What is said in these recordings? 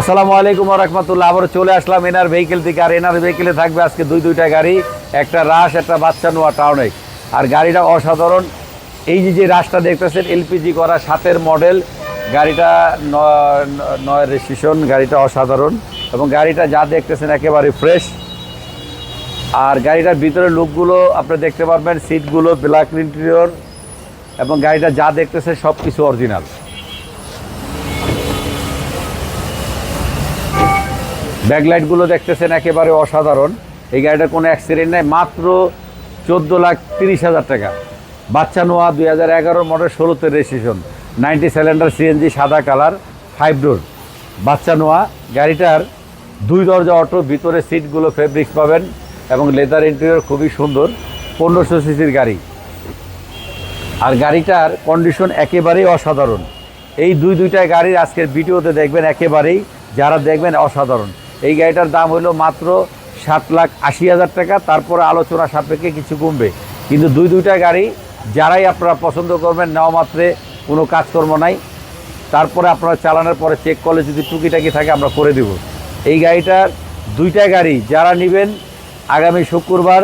আসসালামু আলাইকুম ওয়া রাহমাতুল্লাহ। আবার চলে আসলাম এনার ভেহিকেল থেকে। আর এনার ভেহিকেলে থাকবে আজকে দুইটা গাড়ি, একটা রাশ, একটা বাচ্চা নোয়া টাউনে। আর গাড়িটা অসাধারণ। এই যে রাশটা দেখতেছেন এলপিজি করা 7-এর মডেল, গাড়িটা 9 রেজিস্ট্রেশন। গাড়িটা অসাধারণ এবং গাড়িটা যা দেখতেছেন একেবারে ফ্রেশ। আর গাড়িটার ভিতরে লুকগুলো আপনি দেখতে পারবেন, সিটগুলো ব্ল্যাক ইন্টেরিয়র এবং গাড়িটা যা দেখতেছেন সব কিছু অরিজিনাল। ব্যাকলাইটগুলো দেখতেছেন একেবারে অসাধারণ। এই গাড়িটার কোনো অ্যাক্সিডেন্ট নেই। মাত্র 14,30,000 টাকা। বাচ্চা নোয়া 2011 মডেল, 16-তে রেজিস্ট্রেশন, 90 সিলিন্ডার সিএনজি, সাদা কালার, 5 ডোর বাচ্চা নোয়া। গাড়িটার 2 দরজা অটো, ভিতরে সিটগুলো ফেব্রিক্স পাবেন এবং লেদার ইন্টেরিয়র খুবই সুন্দর। 1500 সিসির গাড়ি। আর গাড়িটার কন্ডিশন একেবারেই অসাধারণ। এই দুইটা গাড়ির আজকের ভিডিওতে দেখবেন, একেবারেই যারা দেখবেন অসাধারণ। এই গাড়িটার দাম হলো মাত্র 7,80,000 টাকা। তারপরে আলোচনা সাপেক্ষে কিছু কমবে, কিন্তু দুইটা গাড়ি যারাই আপনারা পছন্দ করবেন, নেওয়া মাত্রে কোনো কাজকর্ম নাই। তারপরে আপনারা চালানোর পরে চেক করলে যদি টুকিটাকি থাকে আমরা করে দেব। এই গাড়িটার দুইটা গাড়ি যারা নেবেন আগামী শুক্রবার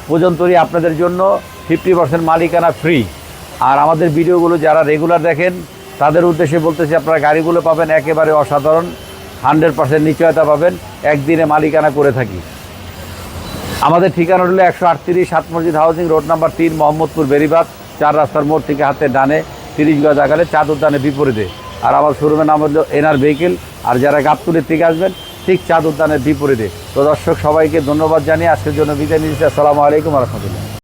পর্যন্তই আপনাদের জন্য 50% মালিকানা ফ্রি। আর আমাদের ভিডিওগুলো যারা রেগুলার দেখেন তাদের উদ্দেশ্যে বলতেছি, আপনারা গাড়িগুলো পাবেন একেবারে অসাধারণ, 100% নিশ্চয়তা পাবেন। একদিনে মালিকানা করে থাকি। আমাদের ঠিকানা হলো 138 সাত মসজিদ housing, road number 3, Mohammadpur, Beribadh, 4 রাস্তার মোড় থেকে হাতে ডানে 30 গজ আগালে চা উদ্যানের বিপরীতে। আর আমার শোরুমের নাম হলো এনআর ভেহিকেল। আর যারা গাবতলীর থেকে আসবেন ঠিক চা উদ্যানের বিপরীতে। তো দর্শক সবাইকে ধন্যবাদ জানিয়ে আজকের জন্য বিদায় নিচ্ছি। আসসালামু আলাইকুম ওয়া রাহমাতুল্লাহ।